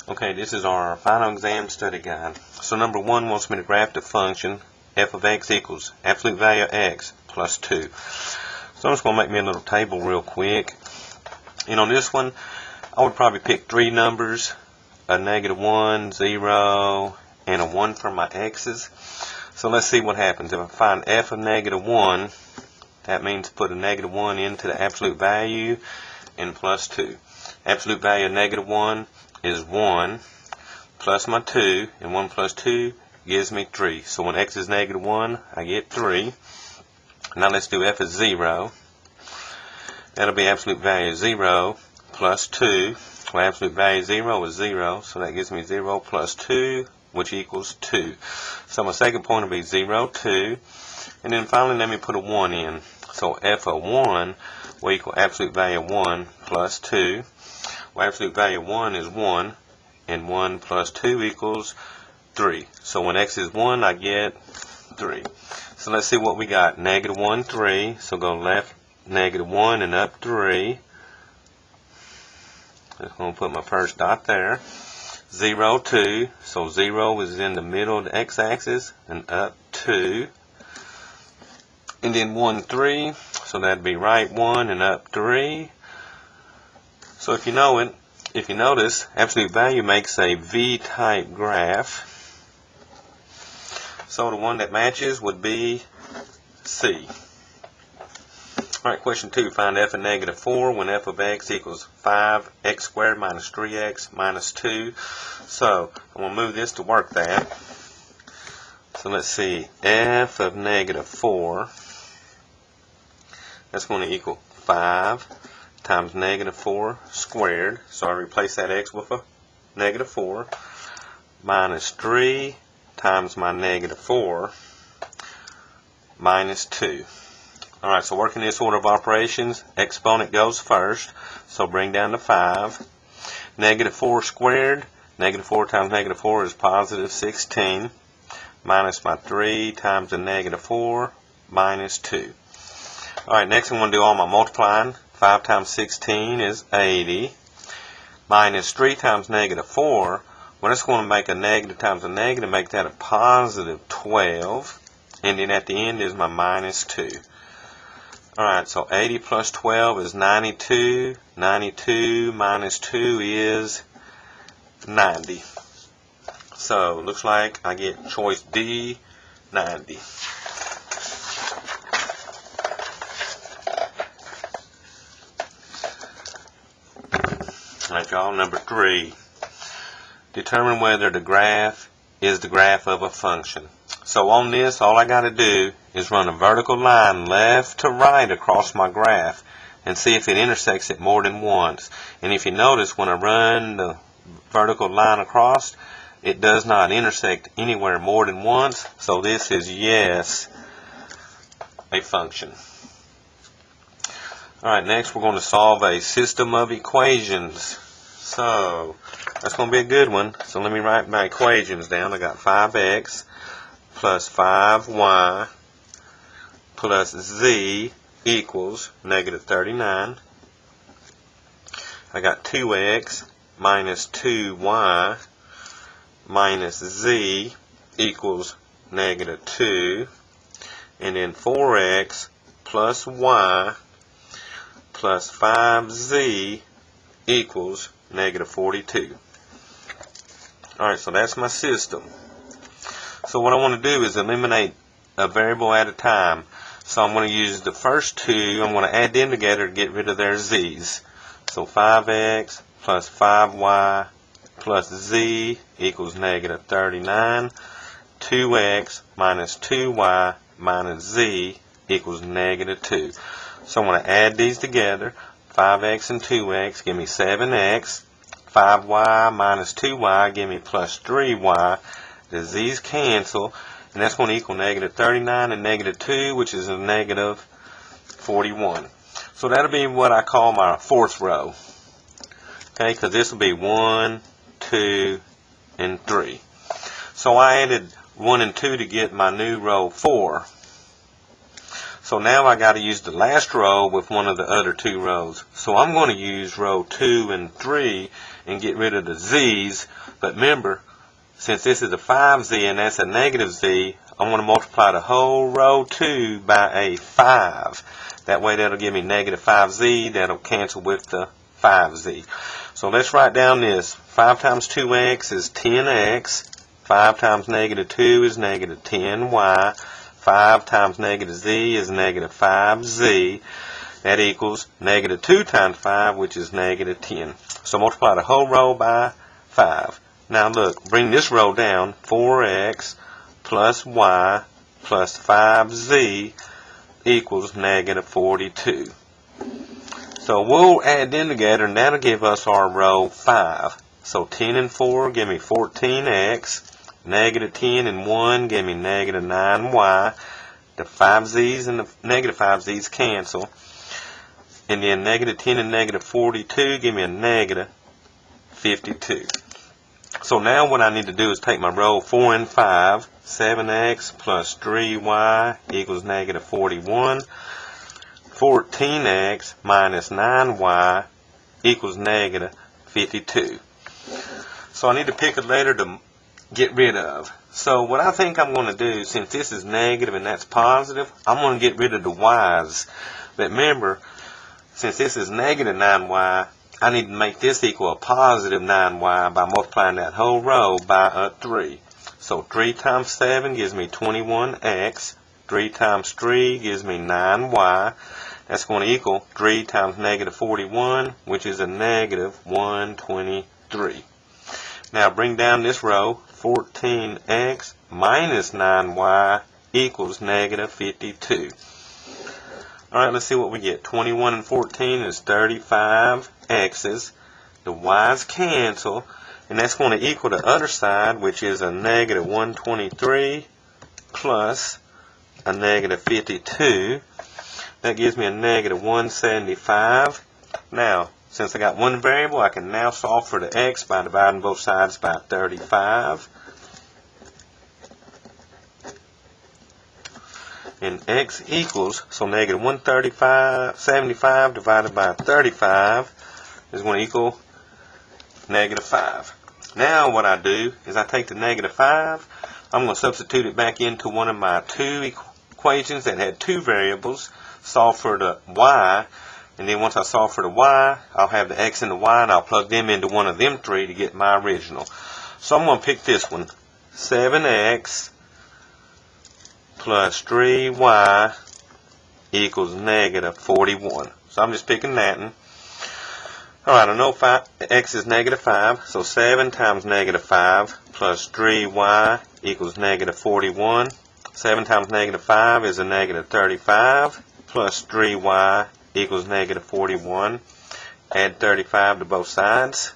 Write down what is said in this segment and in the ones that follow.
Okay, this is our final exam study guide. So number 1 wants me to graph the function f of x equals absolute value of x plus 2. So I'm just going to make me a little table real quick. And on this one, I would probably pick 3 numbers, a -1, 0, and a 1 for my x's. So let's see what happens. If I find f of -1, that means put a -1 into the absolute value and plus 2. Absolute value of -1 is 1 plus my 2, and 1 plus 2 gives me 3. So when x is -1, I get 3. Now let's do f is 0. That'll be absolute value 0 plus 2. Well, absolute value 0 is 0, so that gives me 0 plus 2, which equals 2. So my second point will be 0, 2. And then finally, let me put a 1 in. So f of 1 will equal absolute value 1 plus 2. Well, absolute value 1 is 1, and 1 plus 2 equals 3. So when x is 1, I get 3. So let's see what we got. -1, 3. So go left -1 and up 3. Just going to put my first dot there. 0, 2. So 0 is in the middle of the x-axis and up 2. And then 1, 3. So that'd be right 1 and up 3. So if you notice, absolute value makes a V-type graph. So the one that matches would be C. Alright, question 2. Find f of -4 when f of x equals 5x squared minus 3x minus 2. So I'm going to move this to work that. So let's see. F of -4, that's going to equal 5 times -4 squared. So I replace that x with a -4 minus 3 times my -4 minus 2. Alright, so working this order of operations, exponent goes first. So bring down to 5. -4 squared, -4 times -4 is positive 16. Minus my 3 times the -4 minus 2. Alright, next I'm going to do all my multiplying. 5 times 16 is 80. Minus 3 times -4. Well, that's going to make a negative times a negative, make that a positive 12. And then at the end is my minus 2. Alright, so 80 plus 12 is 92. 92 minus 2 is 90. So, looks like I get choice D, 90. Alright, y'all, number 3. Determine whether the graph is the graph of a function. So on this, all I got to do is run a vertical line left to right across my graph and see if it intersects it more than once. And if you notice, when I run the vertical line across, it does not intersect anywhere more than once. So this is yes, a function. Alright, next we're going to solve a system of equations. So that's going to be a good one. So let me write my equations down. I got 5x plus 5y plus z equals -39. I got 2x minus 2y minus z equals -2. And then 4x plus y plus 5z equals -42. Alright, so that's my system. So what I want to do is eliminate a variable at a time. So I'm going to use the first two, I'm going to add them together to get rid of their z's. So 5x plus 5y plus z equals -39. 2x minus 2y minus z equals -2. So I'm going to add these together. 5x and 2x give me 7x. 5y minus 2y give me plus 3y. The z's cancel, and that's going to equal -39 and -2, which is a -41. So that'll be what I call my fourth row. Okay, because this will be 1, 2, and 3. So I added 1 and 2 to get my new row 4. So now I got to use the last row with one of the other two rows. So I'm going to use row 2 and 3 and get rid of the z's. But remember, since this is a 5z and that's a negative z, I'm going to multiply the whole row 2 by a 5. That way that'll give me negative 5z. That'll cancel with the 5z. So let's write down this. 5 times 2x is 10x. 5 times negative 2 is negative 10y. 5 times negative z is negative 5z. That equals negative 2 times 5, which is negative 10. So multiply the whole row by 5. Now look, bring this row down. 4x plus y plus 5z equals negative 42. So we'll add them together, and that'll give us our row 5. So 10 and 4 give me 14x. Negative 10 and 1 give me negative 9y. The 5z's and the negative 5z's cancel. And then negative 10 and negative 42 give me a negative 52. So now what I need to do is take my row 4 and 5. 7x plus 3y equals negative 41. 14x minus 9y equals negative 52. So I need to pick a letter to get rid of. So what I think I'm going to do, since this is negative and that's positive, I'm going to get rid of the y's. But remember, since this is negative 9y, I need to make this equal a positive 9y by multiplying that whole row by a 3. So 3 times 7 gives me 21x. 3 times 3 gives me 9y. That's going to equal 3 times negative 41, which is a negative 123. Now bring down this row. 14x minus 9y equals negative 52. Alright, let's see what we get. 21 and 14 is 35 x's. The y's cancel, and that's going to equal the other side, which is a negative 123 plus a negative 52. That gives me a negative 175. Now, since I got one variable, I can now solve for the x by dividing both sides by 35. And x equals, so negative 175 divided by 35 is going to equal negative 5. Now what I do is I take the negative 5, I'm going to substitute it back into one of my two equations that had two variables, solve for the y. And then once I solve for the y, I'll have the x and the y, and I'll plug them into one of them three to get my original. So I'm going to pick this one. 7x plus 3y equals negative 41. So I'm just picking that one. Alright, I know x is negative 5, so 7 times negative 5 plus 3y equals negative 41. 7 times negative 5 is a negative 35, plus 3y equals negative 41. Add 35 to both sides.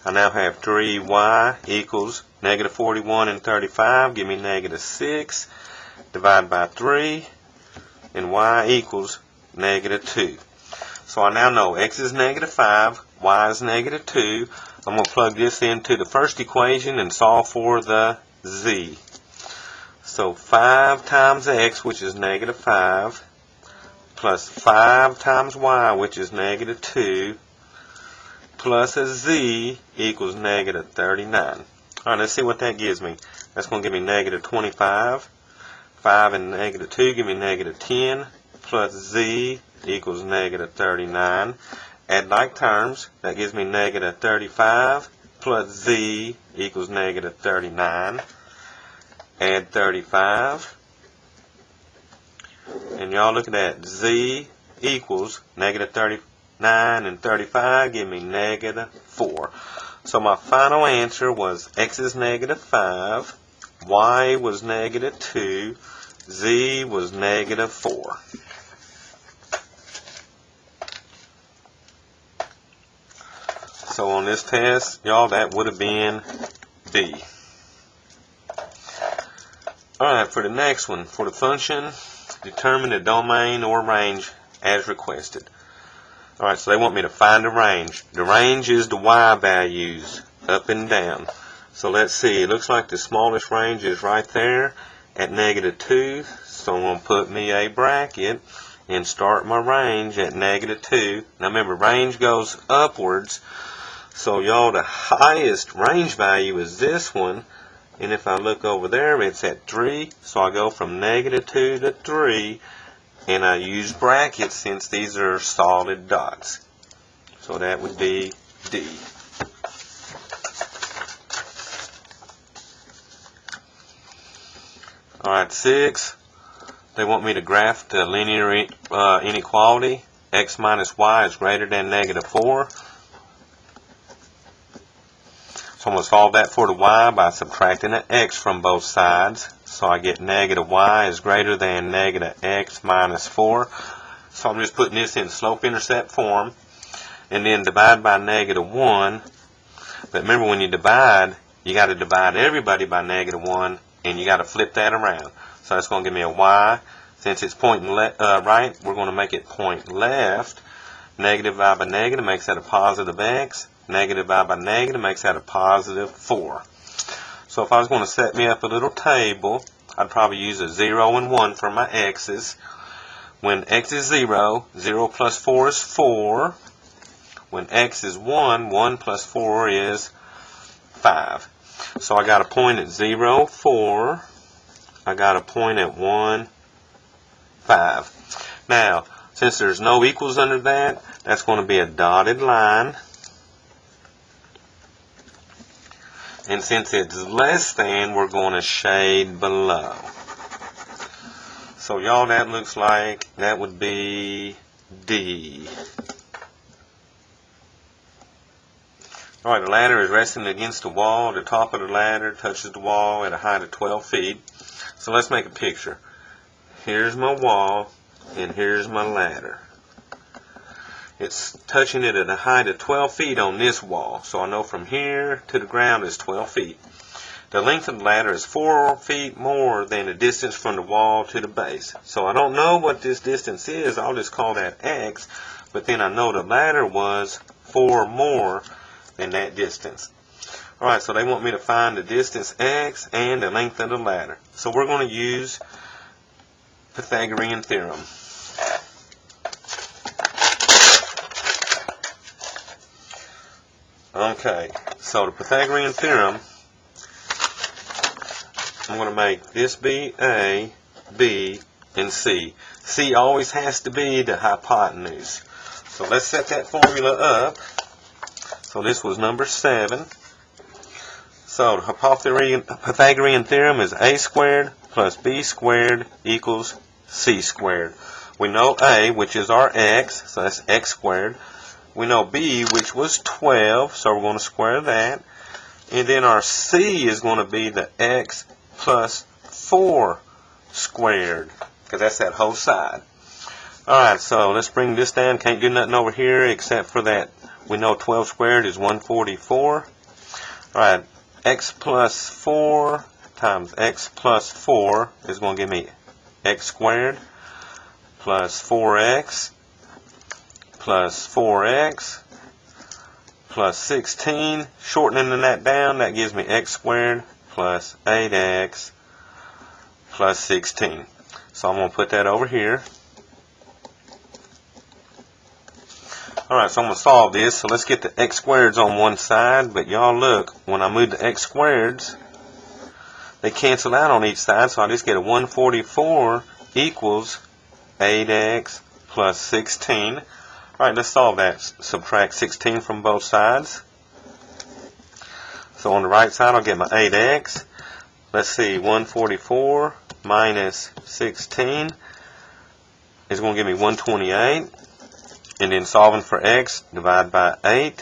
I now have 3y equals negative 41 and 35. Give me negative 6. Divide by 3. And y equals negative 2. So I now know x is negative 5. Y is negative 2. I'm going to plug this into the first equation and solve for the z. So 5 times x, which is negative 5, plus 5 times y, which is negative 2, plus a z equals negative 39. Alright, let's see what that gives me. That's going to give me negative 25. 5 and negative 2 give me negative 10, plus z equals negative 39. Add like terms, that gives me negative 35, plus z equals negative 39. Add 35. And y'all look at that. Z equals negative 39 and 35 give me negative 4. So my final answer was x is negative 5, y was negative 2, z was negative 4. So on this test, y'all, that would have been B. Alright, for the next one, for the function, determine the domain or range as requested. Alright, so they want me to find the range. The range is the y values, up and down. So let's see, it looks like the smallest range is right there, at -2, so I'm going to put me a bracket and start my range at -2. Now remember, range goes upwards, so y'all, the highest range value is this one, and if I look over there, it's at 3, so I go from -2 to 3, and I use brackets since these are solid dots. So that would be D. Alright, 6. They want me to graph the linear inequality. X minus y is greater than -4. So I'm going to solve that for the y by subtracting an x from both sides. So I get -y is greater than -x minus 4. So I'm just putting this in slope-intercept form. And then divide by -1. But remember, when you divide, you got to divide everybody by -1, and you got to flip that around. So that's going to give me a y. Since it's pointing right, we're going to make it point left. Negative divided by negative makes that a positive x. Negative divided by negative makes that a positive 4. So if I was going to set me up a little table, I'd probably use a 0 and 1 for my x's. When x is 0, 0 plus 4 is 4. When x is 1, 1 plus 4 is 5. So I got a point at 0, 4. I got a point at 1, 5. Now, since there's no equals under that, that's going to be a dotted line. And since it's less than, we're going to shade below. So y'all, that looks like that would be D. Alright, the ladder is resting against the wall. The top of the ladder touches the wall at a height of 12 feet. So let's make a picture. Here's my wall, and here's my ladder. It's touching it at a height of 12 feet on this wall. So I know from here to the ground is 12 feet. The length of the ladder is 4 feet more than the distance from the wall to the base. So I don't know what this distance is. I'll just call that X. But then I know the ladder was 4 more than that distance. Alright, so they want me to find the distance X and the length of the ladder. So we're going to use Pythagorean theorem. Okay, so the Pythagorean theorem, I'm going to make this be A, B, and C. C always has to be the hypotenuse. So let's set that formula up. So this was number 7. So the Pythagorean theorem is A squared plus B squared equals C squared. We know A, which is our X, so that's X squared. We know B, which was 12, so we're going to square that. And then our C is going to be the X plus 4 squared, because that's that whole side. Alright, so let's bring this down. Can't do nothing over here except for that. We know 12 squared is 144. Alright, X plus 4 times X plus 4 is going to give me X squared plus 4X plus 4X plus 16. Shortening that down, that gives me X squared plus 8X plus 16. So I'm going to put that over here. Alright, so I'm going to solve this. So let's get the x squareds on one side. But y'all look, when I move the x squareds, they cancel out on each side. So I just get a 144 equals 8x plus 16. Alright, let's solve that. Subtract 16 from both sides. So on the right side, I'll get my 8x. Let's see, 144 minus 16 is going to give me 128. And then solving for x, divide by 8.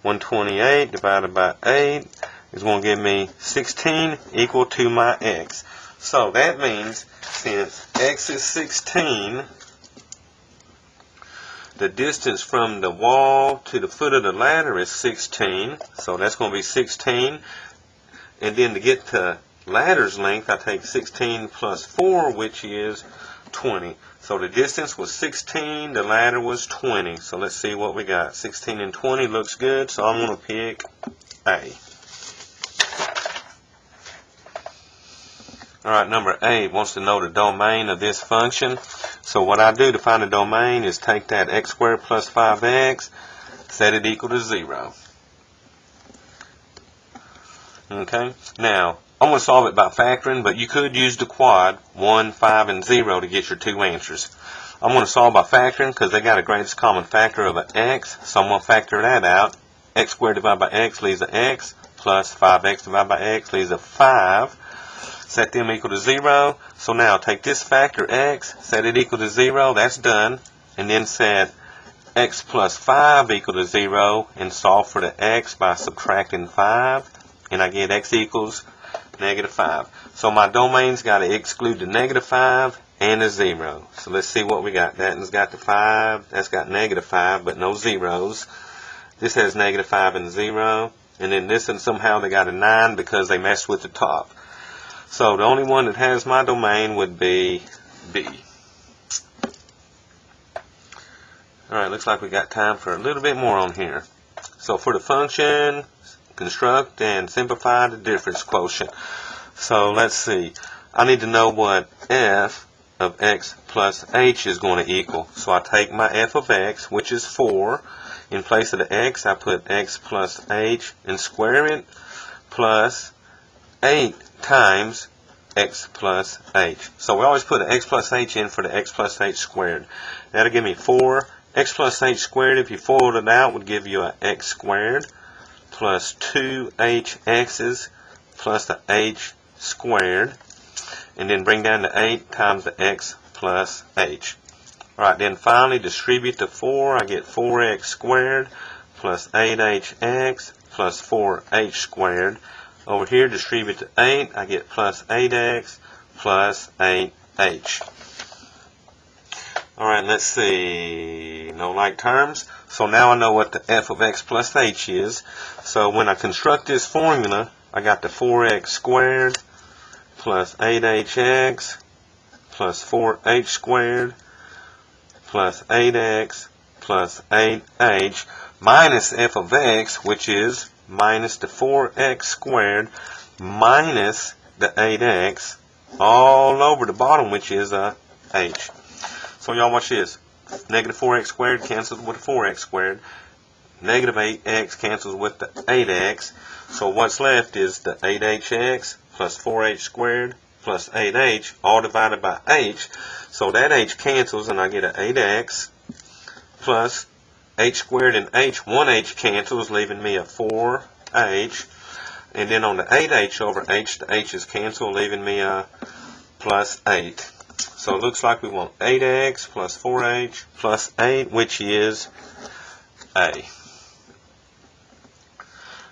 128 divided by 8 is going to give me 16 equal to my x. So that means since x is 16, the distance from the wall to the foot of the ladder is 16. So that's going to be 16. And then to get to ladder's length, I take 16 plus 4, which is 20. So the distance was 16, the ladder was 20. So let's see what we got. 16 and 20 looks good, so I'm going to pick A. Alright, number 8 wants to know the domain of this function. So what I do to find the domain is take that x squared plus 5x, set it equal to 0. Okay, now I'm going to solve it by factoring, but you could use the quad 1, 5, and 0 to get your two answers. I'm going to solve by factoring because they got a greatest common factor of an x, so I'm going to factor that out. X squared divided by x leaves an x, plus 5x divided by x leaves a 5. Set them equal to 0. So now take this factor x, set it equal to 0. That's done. And then set x plus 5 equal to 0 and solve for the x by subtracting 5. And I get x equals negative 5. So my domain's got to exclude the negative 5 and the 0. So let's see what we got. That one's got the 5. That's got negative 5, but no zeros. This has negative 5 and 0. And then this one somehow they got a 9 because they messed with the top. So the only one that has my domain would be B. Alright, looks like we got time for a little bit more on here. So for the function, construct and simplify the difference quotient. So let's see. I need to know what f of x plus h is going to equal. So I take my f of x, which is 4. In place of the x, I put x plus h and square it, plus 8 times x plus h. So we always put an x plus h in for the x plus h squared. That'll give me 4. X plus h squared, if you FOILed it out, would give you an x squared plus 2hx's plus the h squared. And then bring down the 8 times the x plus h. Alright, then finally distribute the 4. I get 4x squared plus 8hx plus 4h squared. Over here, distribute the 8. I get plus 8x plus 8h. Alright, let's see. No like terms. So now I know what the f of x plus h is. So when I construct this formula, I got the 4x squared plus 8hx plus 4h squared plus 8x plus 8h minus f of x, which is minus the 4x squared minus the 8x all over the bottom, which is a h. So y'all watch this. Negative 4x squared cancels with the 4x squared. Negative 8x cancels with the 8x. So what's left is the 8hx plus 4h squared plus 8h all divided by h. So that h cancels and I get an 8x plus h squared and h. One h cancels, leaving me a 4h. And then on the 8h over h, the h's cancel, leaving me a plus 8. So it looks like we want 8x plus 4h plus 8, which is A.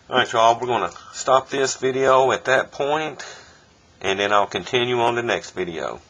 Alright, y'all, we're going to stop this video at that point, and then I'll continue on the next video.